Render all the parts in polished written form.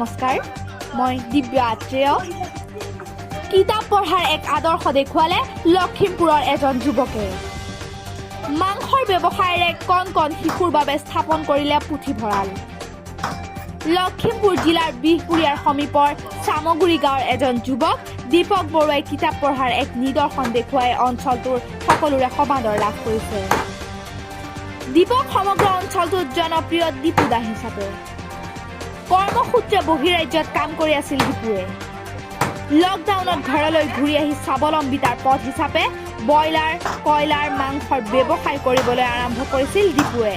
নমস্কাৰ মই দিব্য আত্ৰেয় কিতাপ পঢ়াৰ এক আদৰ্শ দেখুৱালে লখিমপুৰৰ এজন যুৱকে মাংসৰ ব্যৱসায়ৰে কণ কণ শিশুৰ বাবে স্থাপন কৰিলে পুথিভঁৰাল লখিমপুৰ জিলাৰ বিহপুৰীয়াৰ সমীপৰ চামগুৰি গাঁৱৰ এজন যুৱক দীপক বৰুৱাই কিতাপ পঢ়াৰ এক নিদৰ্শন দেখুৱাই অঞ্চলটোৰ সকলোৰে সমাদৰ লাভ কৰিছে দীপক সমগ্ৰ অঞ্চলটোত জনপ্ৰিয় দীপুদা হিচাপে কৰ্মসূত্ৰে বহিৰাজ্যত কাম কৰি আছিল দীপুৱে লকডাউনত ঘৰলৈ ঘূৰি আহি স্বাৱলম্বিতাৰ পথ হিচাপে ব্ৰইলাৰ কয়লাৰ মাংসৰ ব্যৱসায় কৰিবলৈ আৰম্ভ কৰিছিল দীপুৱে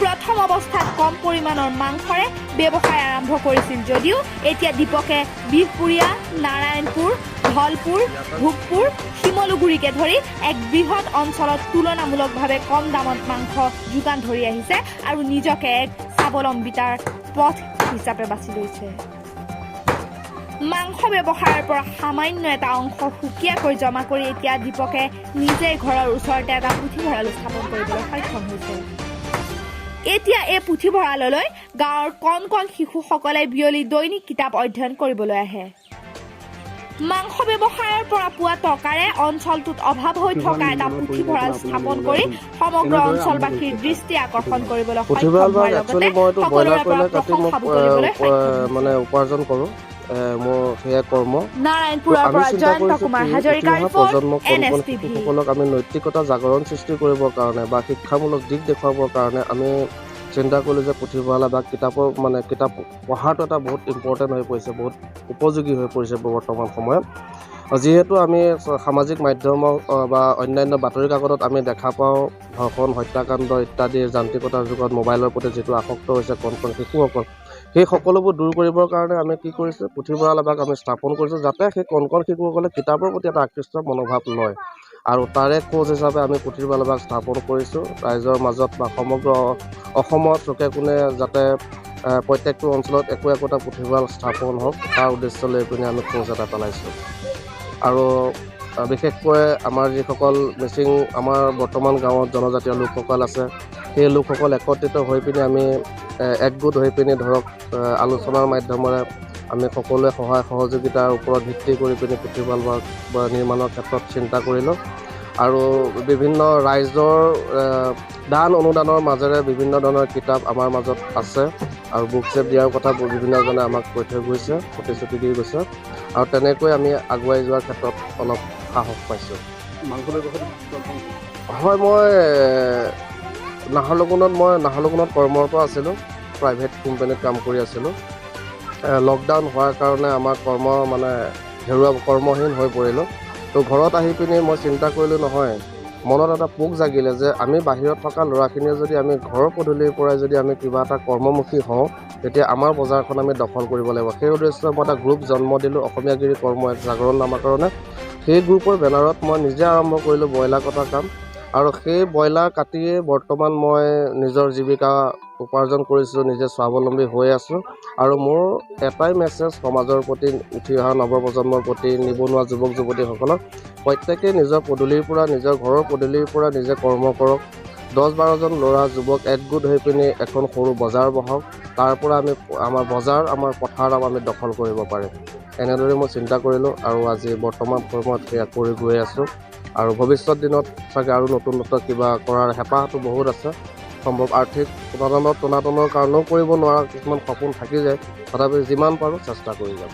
প্ৰথম অৱস্থাত কম পৰিমাণৰ মাংসৰে ব্যৱসায় আৰম্ভ কৰিছিল যদিও এতিয়া দীপকে বিহপুৰীয়া নাৰায়ণপুৰ ধলপুৰ ভোগপুৰ শিমলুগুৰিকে ধৰি এক বৃহৎ অঞ্চলত তুলনামূলকভাৱে কম দামত মাংস যোগান ধৰি আহিছে আৰু নিজকে এক স্বাৱলম্বিতাৰ পথ হিচাপে বাছি লৈছে মাংস ব্যৱসায়ৰ পৰা সামান্য এটা অংশ সুকীয়াকৈ জমা কৰি এতিয়া দীপকে নিজে ঘৰৰ ওচৰতে এটা পুথিভঁৰাল স্থাপন কৰিবলৈ সক্ষম হৈছে এতিয়া এই পুথিভঁৰাললৈ গাঁৱৰ কণ কণ শিশুসকলে বিয়লি দৈনিক কিতাপ অধ্যয়ন কৰিবলৈ আহে মাংস ব্যৱসায়ৰ পৰা পোৱা টকাৰে অঞ্চলটোত অভাৱ হৈ থকা এটা পুথিভঁৰাল স্থাপন কৰি সমগ্ৰ অঞ্চলবাসীৰ দৃষ্টি আকৰ্ষণ কৰিবলৈ সক্ষম হোৱাৰ লগতে সকলোৰে পৰা প্ৰশংসা বুটলিবলৈ মানে উপাৰ্জন কৰোঁ মোৰ সেয়া কৰ্ম নাৰায়ণপুৰৰ পৰা জয়ন্ত কুমাৰ হাজৰিকাৰ সকলক আমি নৈতিকতা জাগৰণ সৃষ্টি কৰিবৰ কাৰণে বা শিক্ষামূলক দিশ দেখুৱাবৰ কাৰণে আমি চিন্তা কৰিলোঁ যে পুথিভঁৰাল বা কিতাপৰ মানে কিতাপ পঢ়াটো এটা বহুত ইম্পৰ্টেণ্ট হৈ পৰিছে বহুত উপযোগী হৈ পৰিছে বৰ্তমান সময়ত যিহেতু আমি সামাজিক মাধ্যম বা অন্যান্য বাতৰি কাকতত আমি দেখা পাওঁ ধৰ্ষণ হত্যাকাণ্ড ইত্যাদি যান্ত্ৰিকতাৰ যুগত মোবাইলৰ প্ৰতি যিটো আসক্ত হৈছে কণ কণ শিশুসকল সেই সকলোবোৰ দূৰ কৰিবৰ কাৰণে আমি কি কৰিছোঁ পুথিভঁৰাল এভাগ আমি স্থাপন কৰিছোঁ যাতে সেই কণ কণ শিশুসকলে কিতাপৰ প্ৰতি এটা আকৃষ্ট মনোভাৱ লয় আৰু তাৰে খোজ হিচাপে আমি পুথিভঁৰাল এভাগ স্থাপন কৰিছোঁ ৰাইজৰ মাজত বা সমগ্ৰ অসমত চুকে কোণে যাতে প্ৰত্যেকটো অঞ্চলত একোটা পুথিভঁৰাল স্থাপন হওক তাৰ উদ্দেশ্য লৈ পিনে আমি খোজ এটা পেলাইছোঁ আৰু বিশেষকৈ আমাৰ যিসকল মিচিং আমাৰ বৰ্তমান গাঁৱত জনজাতীয় লোকসকল আছে সেই লোকসকল একত্ৰিত হৈ পিনে আমি একগোট হৈ পিনে ধৰক আলোচনাৰ মাধ্যমেৰে আমি সকলোৱে সহায় সহযোগিতাৰ ওপৰত ভিত্তি কৰি পিনে পুথিভঁৰাল বা নিৰ্মাণৰ ক্ষেত্ৰত চিন্তা কৰিলোঁ আৰু বিভিন্ন ৰাইজৰ দান অনুদানৰ মাজেৰে বিভিন্ন ধৰণৰ কিতাপ আমাৰ মাজত আছে আৰু বুক চেপ দিয়াৰ কথা বিভিন্নজনে আমাক কৈ থৈ গৈছে প্ৰতিশ্ৰুতি দি গৈছে আৰু তেনেকৈ আমি আগুৱাই যোৱাৰ ক্ষেত্ৰত অলপ সাহস পাইছোঁ হয় মই নাহৰলগুণত কৰ্মৰত আছিলোঁ প্ৰাইভেট কোম্পানীত কাম কৰি আছিলোঁ লকডাউন হোৱাৰ কাৰণে আমাৰ কৰ্মহীন হৈ পৰিলোঁ তো ঘৰত আহি পিনি মই চিন্তা কৰিলোঁ নহয় মনত এটা পোক জাগিলে যে আমি বাহিৰত থকা ল'ৰাখিনিয়ে যদি আমি ঘৰৰ পদূলিৰ পৰাই যদি আমি কিবা এটা কৰ্মমুখী হওঁ তেতিয়া আমাৰ বজাৰখন আমি দখল কৰিব লাগিব সেই উদ্দেশ্যে মই এটা গ্ৰুপ জন্ম দিলোঁ অসমীয়াগিৰি কৰ্ম এক জাগৰণ নামাকৰণে সেই গ্ৰুপৰ বেনাৰত মই নিজে আৰম্ভ কৰিলোঁ ব্ৰইলাৰ কটা কাম আৰু সেই ব্ৰইলাৰ কাটিয়ে বৰ্তমান মই নিজৰ জীৱিকা উপাৰ্জন কৰিছোঁ নিজে স্বাৱলম্বী হৈ আছোঁ আৰু মোৰ এটাই মেছেজ সমাজৰ প্ৰতি উঠি অহা নৱপ্ৰজন্মৰ প্ৰতি নিবনুৱা যুৱক যুৱতীসকলক প্ৰত্যেকেই নিজৰ পদূলিৰ পৰা নিজৰ ঘৰৰ পদূলিৰ পৰা নিজে কৰ্ম কৰক 10-12জন ল'ৰা যুৱক একগোট হৈ পিনি এখন সৰু বজাৰ বহাওক তাৰ পৰা আমি আমাৰ বজাৰ আমাৰ পথাৰ আমি দখল কৰিব পাৰিম এনেদৰে মই চিন্তা কৰিলোঁ আৰু আজি বৰ্তমান সময়ত সেয়া কৰি গৈ আছোঁ আৰু ভৱিষ্যত দিনত চাগে আৰু নতুন কিবা কৰাৰ হেঁপাহটো বহুত আছে সম্ভৱ আৰ্থিক টনাটনৰ কাৰণেও কৰিব নোৱাৰা কিছুমান সপোন থাকি যায় তথাপি যিমান পাৰোঁ চেষ্টা কৰি যাম